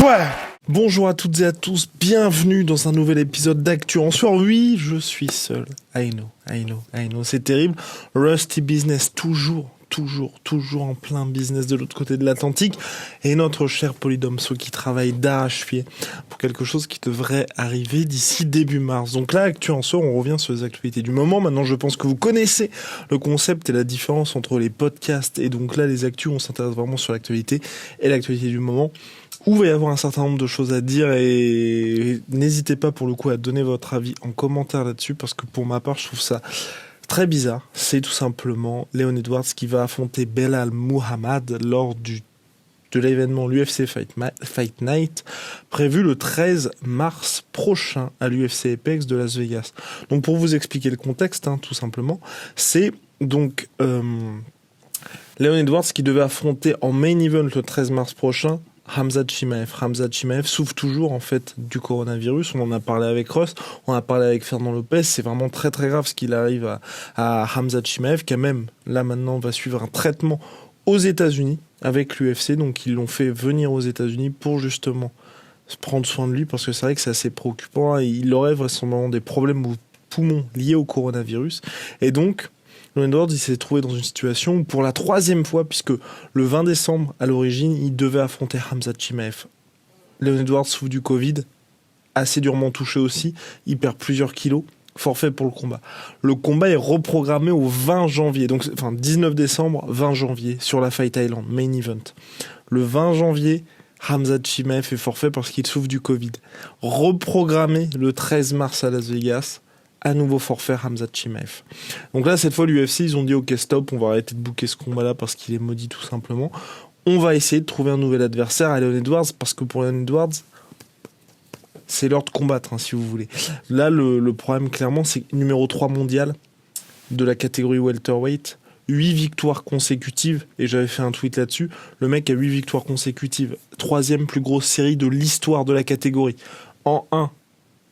Ouais. Bonjour à toutes et à tous, bienvenue dans un nouvel épisode d'Actu en Sueur. Oui, je suis seul. I know, c'est terrible. Rusty Business, toujours en plein business de l'autre côté de l'Atlantique. Et notre cher Polydomso qui travaille d'arrache-pied pour quelque chose qui devrait arriver d'ici début mars. Donc là, Actu en Sueur, on revient sur les actualités du moment. Maintenant, je pense que vous connaissez le concept et la différence entre les podcasts. Et donc là, les actus, on s'intéresse vraiment sur l'actualité et l'actualité du moment, où il va y avoir un certain nombre de choses à dire, et n'hésitez pas pour le coup à donner votre avis en commentaire là-dessus, parce que pour ma part je trouve ça très bizarre. C'est tout simplement Leon Edwards qui va affronter Belal Muhammad lors de l'événement l'UFC Fight Night, prévu le 13 mars prochain à l'UFC Apex de Las Vegas. Donc pour vous expliquer le contexte, tout simplement, c'est donc Leon Edwards qui devait affronter en main event le 13 mars prochain Khamzat Chimaev. Khamzat Chimaev souffre toujours en fait du coronavirus. On en a parlé avec Ross, on a parlé avec Fernand Lopez. C'est vraiment très très grave ce qu'il arrive à Khamzat Chimaev, qui a même là maintenant va suivre un traitement aux États-Unis avec l'UFC. Donc ils l'ont fait venir aux États-Unis pour justement prendre soin de lui, parce que c'est vrai que c'est assez préoccupant. Il aurait vraisemblablement des problèmes aux poumons liés au coronavirus. Et donc Leon Edwards, il s'est trouvé dans une situation où, pour la troisième fois, puisque le 20 décembre, à l'origine, il devait affronter Khamzat Chimaev. Leon Edwards souffre du Covid, assez durement touché aussi, il perd plusieurs kilos, forfait pour le combat. Le combat est reprogrammé au 20 janvier, donc 19 décembre, 20 janvier, sur la Fight Island, main event. Le 20 janvier, Khamzat Chimaev est forfait parce qu'il souffre du Covid. Reprogrammé le 13 mars à Las Vegas, à nouveau forfait Khamzat Chimaev. Donc là, cette fois, l'UFC, ils ont dit ok, stop, on va arrêter de booker ce combat-là parce qu'il est maudit tout simplement. On va essayer de trouver un nouvel adversaire à Leon Edwards, parce que pour Leon Edwards, c'est l'heure de combattre, si vous voulez. Là, le problème, clairement, c'est numéro 3 mondial de la catégorie welterweight, 8 victoires consécutives, et j'avais fait un tweet là-dessus. Le mec a 8 victoires consécutives, 3e plus grosse série de l'histoire de la catégorie. En 1,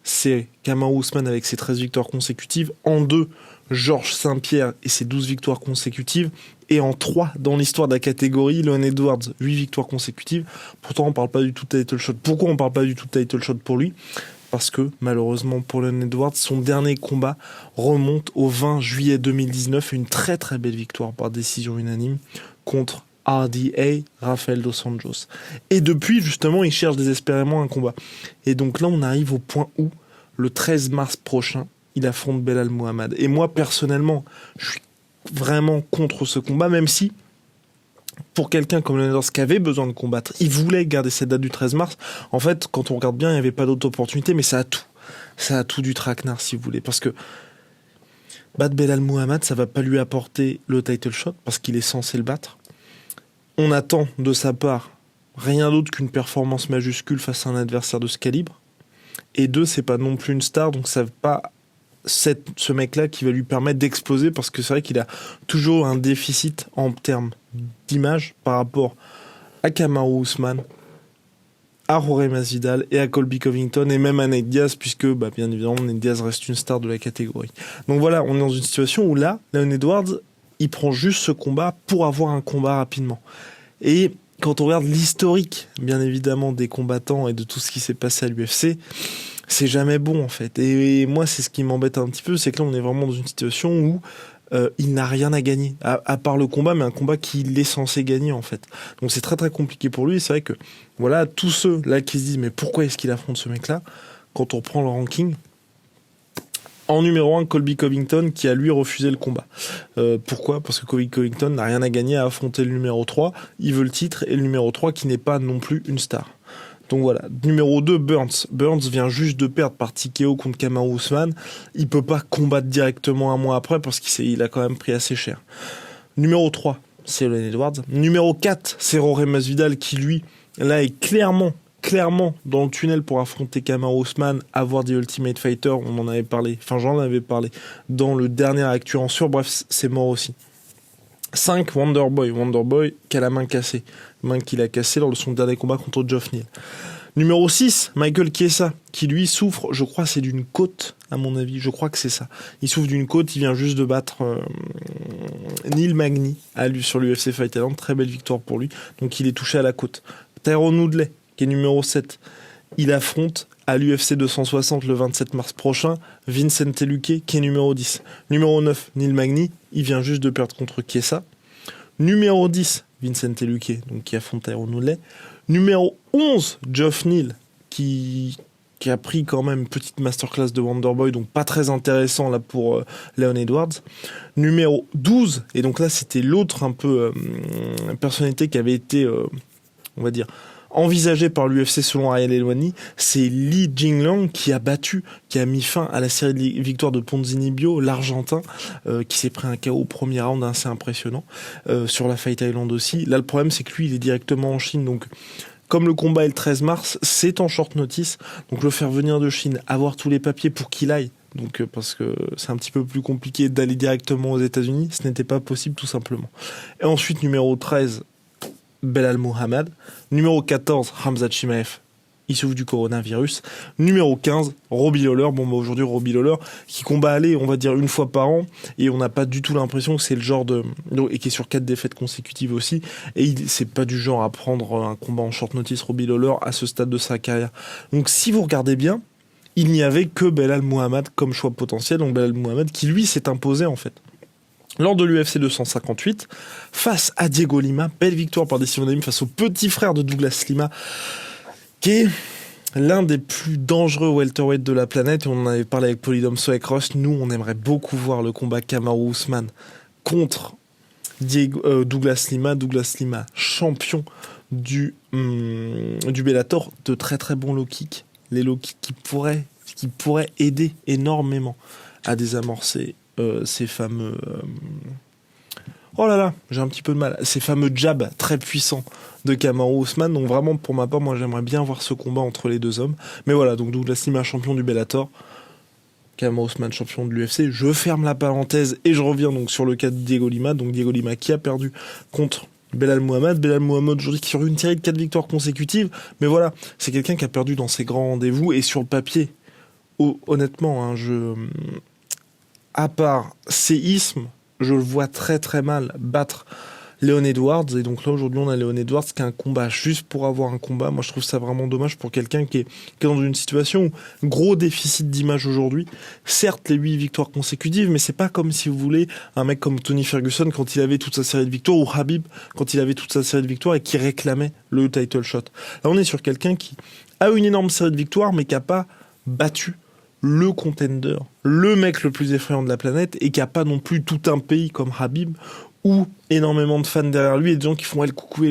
c'est Kamaru Usman avec ses 13 victoires consécutives. En 2, Georges Saint-Pierre et ses 12 victoires consécutives. Et en 3, dans l'histoire de la catégorie, Leon Edwards, 8 victoires consécutives. Pourtant, on ne parle pas du tout de title shot. Pourquoi on ne parle pas du tout de title shot pour lui ? Parce que, malheureusement, pour Leon Edwards, son dernier combat remonte au 20 juillet 2019. Une très très belle victoire par décision unanime contre RDA, Rafael Dos Anjos. Et depuis, justement, il cherche désespérément un combat. Et donc là, on arrive au point où, le 13 mars prochain, il affronte Belal Muhammad. Et moi, personnellement, je suis vraiment contre ce combat, même si, pour quelqu'un comme Leon Edwards qui avait besoin de combattre, il voulait garder cette date du 13 mars. En fait, quand on regarde bien, il n'y avait pas d'autre opportunité, mais ça a tout. Ça a tout du traquenard, si vous voulez. Parce que battre Belal Muhammad, ça va pas lui apporter le title shot, parce qu'il est censé le battre. On attend de sa part rien d'autre qu'une performance majuscule face à un adversaire de ce calibre. Et 2, c'est pas non plus une star, donc ça va pas ce mec-là qui va lui permettre d'exploser, parce que c'est vrai qu'il a toujours un déficit en termes d'image par rapport à Kamaru Usman, à Jorge Masvidal et à Colby Covington, et même à Nate Diaz, puisque bien évidemment Nate Diaz reste une star de la catégorie. Donc voilà, on est dans une situation où là, Leon Edwards, il prend juste ce combat pour avoir un combat rapidement. Et quand on regarde l'historique, bien évidemment, des combattants et de tout ce qui s'est passé à l'UFC, c'est jamais bon, en fait. Et moi, c'est ce qui m'embête un petit peu, c'est que là, on est vraiment dans une situation où il n'a rien à gagner, à part le combat, mais un combat qu'il est censé gagner, en fait. Donc c'est très très compliqué pour lui. Et c'est vrai que, voilà, tous ceux là qui se disent, mais pourquoi est-ce qu'il affronte ce mec-là ? Quand on prend le ranking, en numéro 1, Colby Covington, qui a lui refusé le combat. Pourquoi ? Parce que Colby Covington n'a rien à gagner à affronter le numéro 3. Il veut le titre, et le numéro 3 qui n'est pas non plus une star. Donc voilà. Numéro 2, Burns. Burns vient juste de perdre par TKO contre Kamaru Usman. Il peut pas combattre directement un mois après, parce qu'il a quand même pris assez cher. Numéro 3, c'est Leon Edwards. Numéro 4, c'est Jorge Masvidal, qui lui, là, est clairement dans le tunnel pour affronter Kamaru Usman, avoir des Ultimate Fighter. On en avait parlé, j'en avais parlé dans le dernier Actu en Sueur. Bref, c'est mort aussi. 5, Wonderboy qui a la main cassée, main qu'il a cassée lors de son dernier combat contre Geoff Neal. Numéro 6, Michael Chiesa, qui lui souffre, je crois c'est d'une côte, à mon avis, je crois que c'est ça. Il souffre d'une côte, il vient juste de battre Neil Magny sur l'UFC Fight Island, très belle victoire pour lui, donc il est touché à la côte. Tyrone Woodley, qui est numéro 7, il affronte à l'UFC 260 le 27 mars prochain Vincente Luque, qui est numéro 10. Numéro 9, Neil Magny, il vient juste de perdre contre Chiesa. Numéro 10, Vincente Luque, donc qui affronte Tyron Woodley. Numéro 11, Geoff Neal, qui a pris quand même une petite masterclass de Wonderboy, donc pas très intéressant là pour Leon Edwards. Numéro 12, et donc là c'était l'autre un peu personnalité qui avait été, on va dire, envisagé par l'UFC selon Ariel Helwani, c'est Li Jingliang qui a mis fin à la série de victoires de Ponzinibbio, l'Argentin, qui s'est pris un KO au premier round assez impressionnant, sur la Fight Island aussi. Là, le problème, c'est que lui, il est directement en Chine, donc comme le combat est le 13 mars, c'est en short notice, donc le faire venir de Chine, avoir tous les papiers pour qu'il aille, donc parce que c'est un petit peu plus compliqué d'aller directement aux États-Unis, ce n'était pas possible tout simplement. Et ensuite, numéro 13, Belal Muhammad. Numéro 14, Khamzat Chimaev, il souffre du coronavirus. Numéro 15, Robbie Lawler. Bon, bah aujourd'hui, Robbie Lawler, qui combat aller, on va dire, une fois par an, et on n'a pas du tout l'impression que c'est le genre de... Et qui est sur 4 défaites consécutives aussi, et c'est pas du genre à prendre un combat en short notice, Robbie Lawler, à ce stade de sa carrière. Donc si vous regardez bien, il n'y avait que Belal Muhammad comme choix potentiel, donc Belal Muhammad qui, lui, s'est imposé, en fait. Lors de l'UFC 258, face à Diego Lima, belle victoire par décision unanime face au petit frère de Douglas Lima, qui est l'un des plus dangereux welterweight de la planète. On en avait parlé avec Polydomso et Cross. Nous, on aimerait beaucoup voir le combat Kamaru Usman contre Douglas Lima. Douglas Lima, champion du Bellator, de très très bons low kicks. Les low kicks qui pourraient aider énormément à désamorcer ces fameux... Oh là là, j'ai un petit peu de mal. Ces fameux jabs très puissants de Kamaru Usman. Donc vraiment, pour ma part, moi j'aimerais bien voir ce combat entre les deux hommes. Mais voilà, donc Douglas Lima, champion du Bellator. Kamaru Usman, champion de l'UFC. Je ferme la parenthèse et je reviens donc sur le cas de Diego Lima. Donc Diego Lima qui a perdu contre Belal Muhammad. Belal Muhammad aujourd'hui qui sur une série de 4 victoires consécutives. Mais voilà, c'est quelqu'un qui a perdu dans ses grands rendez-vous. Et sur le papier, honnêtement, hein, à part séisme, je le vois très très mal battre Leon Edwards. Et donc là aujourd'hui on a Leon Edwards qui a un combat juste pour avoir un combat. Moi je trouve ça vraiment dommage pour quelqu'un qui est dans une situation où gros déficit d'image aujourd'hui. Certes les 8 victoires consécutives, mais c'est pas comme si vous voulez un mec comme Tony Ferguson quand il avait toute sa série de victoires, ou Khabib quand il avait toute sa série de victoires et qui réclamait le title shot. Là on est sur quelqu'un qui a une énorme série de victoires mais qui a pas battu le contender, le mec le plus effrayant de la planète, et qui a pas non plus tout un pays comme Khabib, ou énormément de fans derrière lui et des gens qui font le coucou,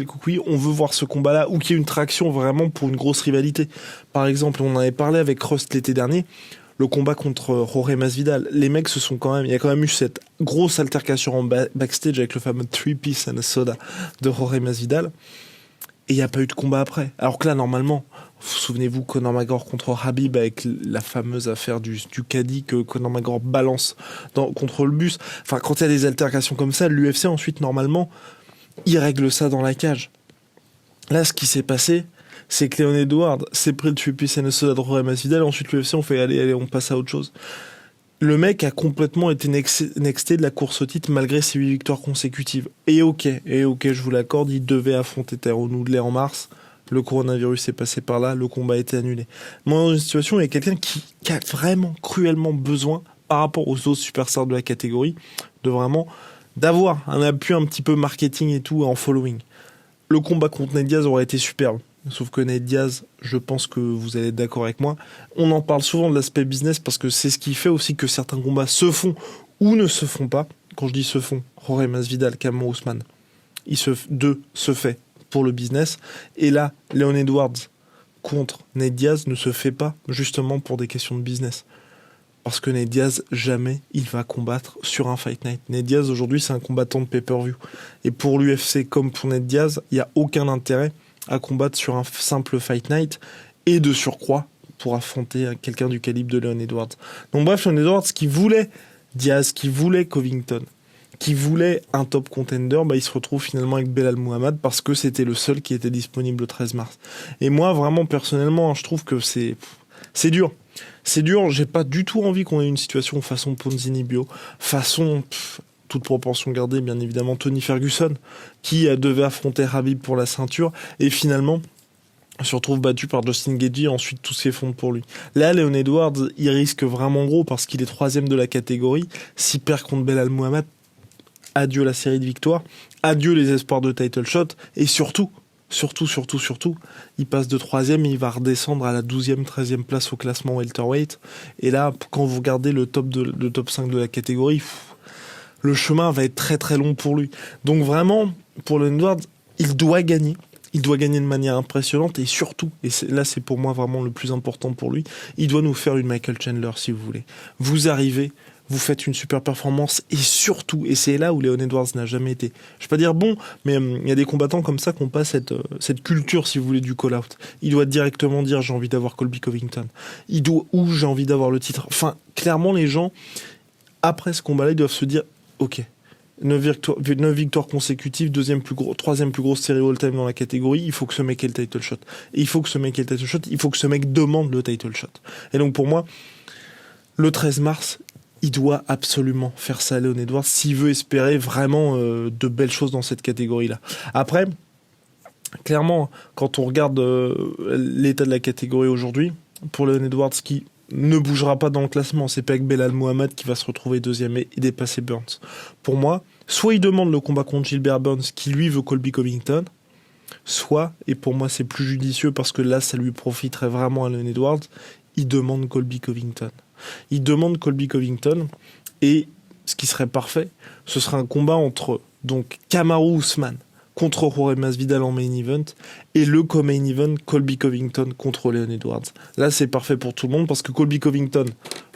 on veut voir ce combat-là, ou qu'il y ait une traction vraiment pour une grosse rivalité. Par exemple, on en avait parlé avec Rust l'été dernier, le combat contre Jorge Masvidal. Les mecs se sont il y a quand même eu cette grosse altercation en backstage avec le fameux 3-piece and a soda de Jorge Masvidal, et il n'y a pas eu de combat après. Alors que là, normalement, souvenez-vous, Conor McGregor contre Khabib avec la fameuse affaire du caddie que Conor McGregor balance contre le bus. Enfin, quand il y a des altercations comme ça, l'UFC ensuite, normalement, il règle ça dans la cage. Là, ce qui s'est passé, c'est que Leon Edwards s'est pris le 3-piece and a soda de Jorge Masvidal, et ensuite l'UFC, on fait allez, on passe à autre chose. Le mec a complètement été nexté de la course au titre malgré ses 8 victoires consécutives. Et ok, je vous l'accorde, il devait affronter Tyron Woodley en mars. Le coronavirus est passé par là, le combat a été annulé. Moi, dans une situation où il y a quelqu'un qui a vraiment cruellement besoin, par rapport aux autres superstars de la catégorie, d'avoir un appui un petit peu marketing et tout en following. Le combat contre Nate Diaz aurait été superbe. Sauf que Nate Diaz, je pense que vous allez être d'accord avec moi, on en parle souvent de l'aspect business parce que c'est ce qui fait aussi que certains combats se font ou ne se font pas. Quand je dis se font, Jorge Masvidal, Kamaru Usman, se fait pour le business. Et là, Leon Edwards contre Nate Diaz ne se fait pas justement pour des questions de business. Parce que Nate Diaz, jamais il va combattre sur un Fight Night. Nate Diaz, aujourd'hui, c'est un combattant de pay-per-view. Et pour l'UFC, comme pour Nate Diaz, il n'y a aucun intérêt à combattre sur un simple Fight Night, et de surcroît pour affronter quelqu'un du calibre de Leon Edwards. Donc bref, Leon Edwards qui voulait Diaz, qui voulait Covington, qui voulait un top contender, il se retrouve finalement avec Belal Muhammad parce que c'était le seul qui était disponible le 13 mars. Et moi, vraiment, personnellement, je trouve que c'est dur. C'est dur, j'ai pas du tout envie qu'on ait une situation façon Ponzinibbio, façon... toute proportion gardée, bien évidemment, Tony Ferguson, qui devait affronter Khabib pour la ceinture, et finalement, se retrouve battu par Justin Gaethje et ensuite tout s'effondre pour lui. Là, Leon Edwards, il risque vraiment gros parce qu'il est 3e de la catégorie. S'il perd contre Belal Muhammad, adieu la série de victoires, adieu les espoirs de title shot, et surtout, il passe de 3e et il va redescendre à la 12e, 13e place au classement welterweight. Et là, quand vous regardez le top 5 de la catégorie, le chemin va être très très long pour lui. Donc vraiment, pour Leon Edwards, il doit gagner. Il doit gagner de manière impressionnante et surtout, là c'est pour moi vraiment le plus important pour lui, il doit nous faire une Michael Chandler si vous voulez. Vous arrivez, vous faites une super performance et surtout, et c'est là où Leon Edwards n'a jamais été, je vais pas dire bon, mais il y a des combattants comme ça qui n'ont pas cette culture si vous voulez du call-out. Il doit directement dire j'ai envie d'avoir Colby Covington, ou j'ai envie d'avoir le titre. Enfin, clairement les gens, après ce combat-là, ils doivent se dire ok, 9 victoires consécutives, 3e plus grosse série all-time dans la catégorie, il faut que ce mec ait le title shot. Et il faut que ce mec demande le title shot. Et donc pour moi, le 13 mars, il doit absolument faire ça à Leon Edwards s'il veut espérer vraiment de belles choses dans cette catégorie-là. Après, clairement, quand on regarde l'état de la catégorie aujourd'hui, pour Leon Edwards qui ne bougera pas dans le classement, c'est pas avec Belal Muhammad qui va se retrouver 2e et dépasser Burns. Pour moi, soit il demande le combat contre Gilbert Burns qui lui veut Colby Covington, soit, et pour moi c'est plus judicieux parce que là ça lui profiterait vraiment à Leon Edwards, il demande Colby Covington. Il demande Colby Covington et ce qui serait parfait, ce serait un combat entre donc Kamaru Usman contre Jorge Masvidal en main event et le co-main event Colby Covington contre Leon Edwards. Là c'est parfait pour tout le monde parce que Colby Covington,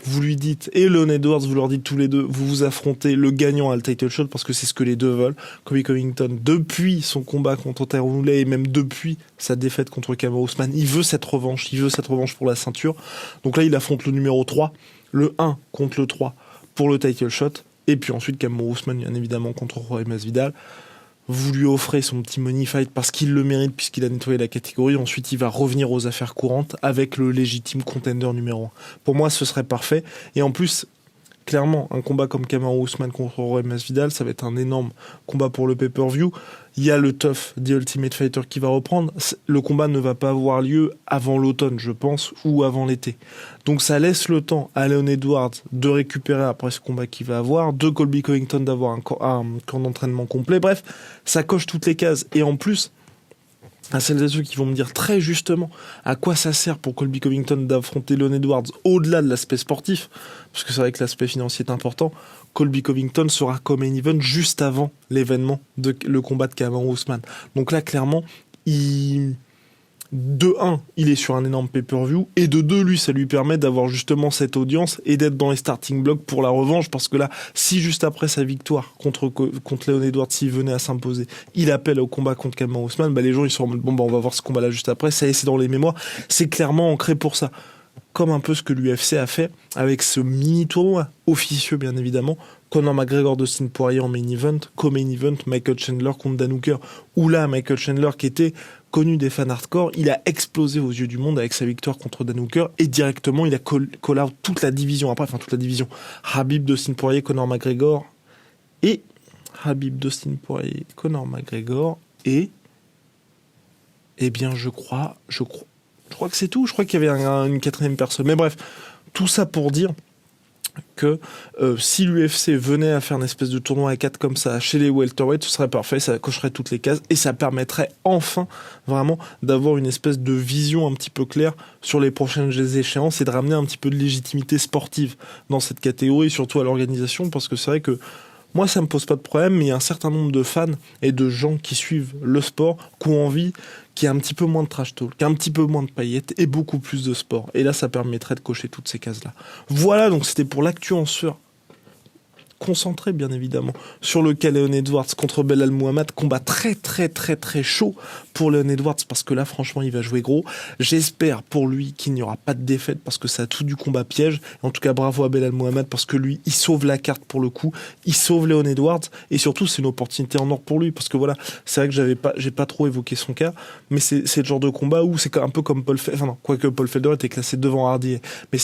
vous lui dites, et Leon Edwards, vous leur dites tous les deux, vous vous affrontez, le gagnant à le title shot parce que c'est ce que les deux veulent. Colby Covington, depuis son combat contre Tyron Woodley et même depuis sa défaite contre Kamaru Usman, il veut cette revanche pour la ceinture. Donc là il affronte le numéro 3, le 1 contre le 3 pour le title shot, et puis ensuite Kamaru Usman bien évidemment contre Jorge Masvidal. Vous lui offrez son petit money fight parce qu'il le mérite puisqu'il a nettoyé la catégorie. Ensuite, il va revenir aux affaires courantes avec le légitime contender numéro 1. Pour moi, ce serait parfait. Et en plus, clairement, un combat comme Kamaru Usman contre Jorge Masvidal, ça va être un énorme combat pour le pay-per-view. Il y a le TUF, The Ultimate Fighter, qui va reprendre. Le combat ne va pas avoir lieu avant l'automne, je pense, ou avant l'été. Donc ça laisse le temps à Leon Edwards de récupérer après ce combat qu'il va avoir, de Colby Covington d'avoir un camp d'entraînement complet. Bref, ça coche toutes les cases. Et en plus, à celles et ceux qui vont me dire très justement à quoi ça sert pour Colby Covington d'affronter Leon Edwards au-delà de l'aspect sportif, parce que c'est vrai que l'aspect financier est important, Colby Covington sera comme main event juste avant l'événement, le combat de Kamaru Usman. Donc là, clairement, de 1, il est sur un énorme pay-per-view, et de 2, lui, ça lui permet d'avoir justement cette audience et d'être dans les starting blocks pour la revanche, parce que là, si juste après sa victoire contre Leon Edwards, s'il venait à s'imposer, il appelle au combat contre Kamaru Usman, les gens, ils sont en mode, on va voir ce combat-là juste après, ça y est, c'est dans les mémoires, c'est clairement ancré pour ça. Comme un peu ce que l'UFC a fait avec ce mini-tournoi officieux, bien évidemment, Conor McGregor, Dustin Poirier en main event, co-main event, Michael Chandler contre Dan Hooker, où là, Michael Chandler, qui était connu des fans hardcore, il a explosé aux yeux du monde avec sa victoire contre Dan Hooker, et directement, il a call out toute la division, Khabib, Dustin Poirier, Conor McGregor, et Khabib, Dustin Poirier, Conor McGregor, et eh bien, je crois que c'est tout. Je crois qu'il y avait une 4e personne. Mais bref, tout ça pour dire que si l'UFC venait à faire une espèce de tournoi à 4 comme ça chez les welterweight, ce serait parfait, ça cocherait toutes les cases et ça permettrait enfin vraiment d'avoir une espèce de vision un petit peu claire sur les prochaines échéances et de ramener un petit peu de légitimité sportive dans cette catégorie, surtout à l'organisation, parce que c'est vrai que moi, ça me pose pas de problème, mais il y a un certain nombre de fans et de gens qui suivent le sport, qui ont envie qu'il y ait un petit peu moins de trash talk, un petit peu moins de paillettes et beaucoup plus de sport. Et là, ça permettrait de cocher toutes ces cases-là. Voilà, donc c'était pour l'actu en sueur. Concentré bien évidemment sur le cas Leon Edwards contre Belal Muhammad, combat très très très très chaud pour Leon Edwards parce que là franchement il va jouer gros. J'espère pour lui qu'il n'y aura pas de défaite parce que ça a tout du combat piège. En tout cas bravo à Belal Muhammad parce que lui il sauve la carte pour le coup, il sauve Leon Edwards et surtout c'est une opportunité en or pour lui parce que voilà, c'est vrai que j'ai pas trop évoqué son cas, mais c'est le genre de combat où c'est un peu comme Paul Felder, enfin non, quoique Paul Felder était classé devant Hardy, mais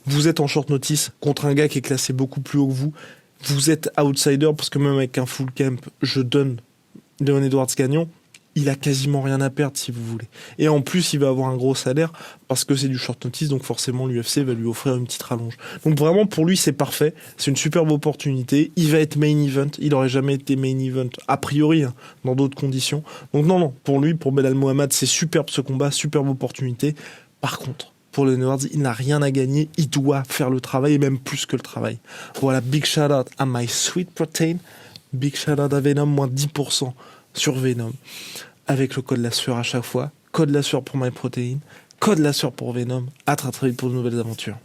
vous êtes en short notice contre un gars qui est classé beaucoup plus haut que vous êtes outsider parce que même avec un full camp, je donne Leon Edwards gagnant. il a quasiment rien à perdre si vous voulez. Et en plus, il va avoir un gros salaire parce que c'est du short notice, donc forcément l'UFC va lui offrir une petite rallonge. Donc vraiment pour lui c'est parfait, c'est une superbe opportunité. Il va être main event, il aurait jamais été main event a priori hein, dans d'autres conditions. Donc non, pour lui, pour Belal Mohamed, c'est superbe ce combat, superbe opportunité. Par contre, pour Leon Edwards, il n'a rien à gagner, il doit faire le travail et même plus que le travail. Voilà, big shout out à My Sweet Protein, big shout out à Venom, moins 10% sur Venom. Avec le code la sueur à chaque fois. Code la sueur pour MyProtein. Code la sueur pour Venom. À très vite pour de nouvelles aventures.